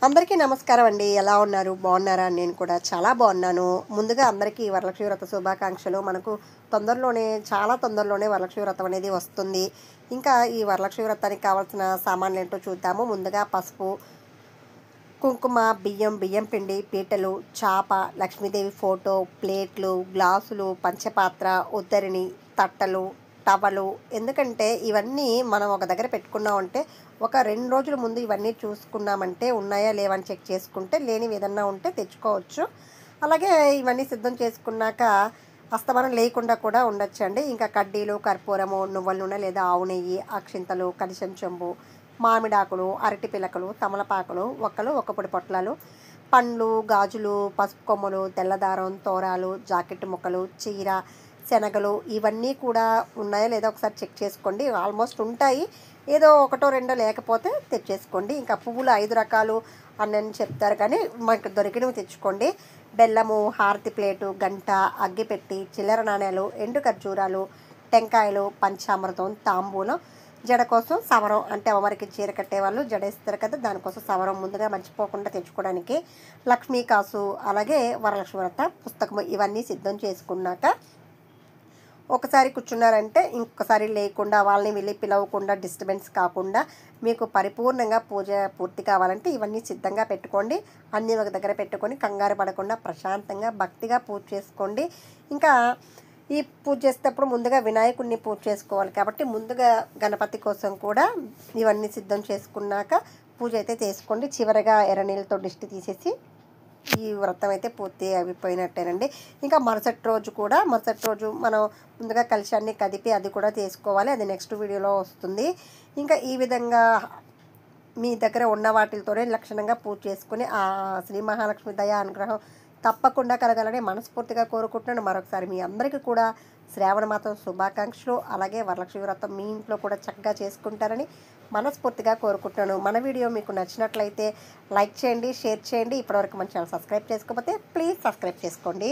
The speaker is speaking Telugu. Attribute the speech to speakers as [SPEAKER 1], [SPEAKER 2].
[SPEAKER 1] అందరికీ నమస్కారం అండి. ఎలా ఉన్నారు? బాగున్నారా? నేను కూడా చాలా బాగున్నాను. ముందుగా అందరికీ వరలక్ష్మి వ్రత శుభాకాంక్షలు. మనకు చాలా తొందరలోనే వరలక్ష్మి వ్రతం అనేది వస్తుంది. ఇంకా ఈ వరలక్ష్మి వ్రతానికి కావాల్సిన సామాన్లు ఏంటో చూద్దాము. ముందుగా పసుపు, కుంకుమ, బియ్యం పిండి, పీటలు, చాప, లక్ష్మీదేవి ఫోటో, ప్లేట్లు, గ్లాసులు, పంచపాత్ర, ఉద్దరిని, తట్టలు, టవలు. ఎందుకంటే ఇవన్నీ మనం ఒక దగ్గర పెట్టుకున్నామంటే ఒక 2 రోజుల ముందు ఇవన్నీ చూసుకున్నామంటే ఉన్నాయా లేవా అని చెక్ చేసుకుంటే, లేనివి ఏదన్నా ఉంటే తెచ్చుకోవచ్చు. అలాగే ఇవన్నీ సిద్ధం చేసుకున్నాక అస్తమానం లేకుండా కూడా ఉండొచ్చండి. ఇంకా కడ్డీలు, కర్పూరము, నువ్వుల నూనె లేదా ఆవు నెయ్యి, అక్షింతలు, కడిశం చెంబు, మామిడాకులు, అరటి పిలకలు, తమలపాకులు, ఒక్క పొడి పొట్లాలు, పండ్లు, గాజులు, పసుపు కొమ్ములు, తెల్లదారం, తోరాలు, జాకెట్ ముక్కలు, చీర, శనగలు ఇవన్నీ కూడా ఉన్నాయో లేదో ఒకసారి చెక్ చేసుకోండి. ఆల్మోస్ట్ ఉంటాయి. ఏదో ఒకటో రెండో లేకపోతే తెచ్చేసుకోండి. ఇంకా పువ్వులు 5 రకాలు అని చెప్తారు, కానీ మనకు దొరికినవి తెచ్చుకోండి. బెల్లము, హారతి ప్లేటు, గంట, అగ్గిపెట్టి, చిల్లర నాణేలు, ఎండు ఖర్జూరాలు, టెంకాయలు, పంచామృతం, తాంబూలం, జడ కోసం సవరం. అంటే అమ్మవారికి చీర కట్టేవాళ్ళు జడేస్తారు కదా, దానికోసం సవరం ముందుగా మర్చిపోకుండా తెచ్చుకోవడానికి. లక్ష్మీ కాసు, అలాగే వరలక్ష్మి వ్రత పుస్తకము ఇవన్నీ సిద్ధం చేసుకున్నాక ఒకసారి కూర్చున్నారంటే ఇంకొకసారి లేకుండా, వాళ్ళని వెళ్ళి పిలవకుండా, డిస్టర్బెన్స్ కాకుండా మీకు పరిపూర్ణంగా పూజ పూర్తి కావాలంటే ఇవన్నీ సిద్ధంగా పెట్టుకోండి. అన్నీ ఒక దగ్గర పెట్టుకొని కంగారు పడకుండా ప్రశాంతంగా భక్తిగా పూజ చేసుకోండి. ఇంకా ఈ పూజ చేసేటప్పుడు ముందుగా వినాయకుడిని పూజ చేసుకోవాలి కాబట్టి ముందుగా గణపతి కోసం కూడా ఇవన్నీ సిద్ధం చేసుకున్నాక పూజ అయితే చేసుకోండి. చివరగా ఎర్రనీళ్ళతో దిష్టి తీసేసి ఈ వ్రతం అయితే పూర్తి అయిపోయినట్టేనండి. ఇంకా మరుసటి రోజు మనం ముందుగా కలశాన్ని కదిపి అది కూడా చేసుకోవాలి. అది నెక్స్ట్ వీడియోలో వస్తుంది. ఇంకా ఈ విధంగా మీ దగ్గర ఉన్న వాటితోనే లక్షణంగా పూజ చేసుకుని ఆ శ్రీ మహాలక్ష్మి దయ అనుగ్రహం తప్పకుండా కలగాలని మనస్ఫూర్తిగా కోరుకుంటున్నాను. మరొకసారి మీ అందరికీ కూడా శ్రావణ మాసం శుభాకాంక్షలు. అలాగే వరలక్ష్మి వ్రతం మీ ఇంట్లో కూడా చక్కగా చేసుకుంటారని మనస్ఫూర్తిగా కోరుకుంటున్నాను. మన వీడియో మీకు నచ్చినట్లయితే లైక్ చేయండి, షేర్ చేయండి. ఇప్పటివరకు మన ఛానల్ సబ్స్క్రైబ్ చేసుకోకపోతే ప్లీజ్ సబ్స్క్రైబ్ చేసుకోండి.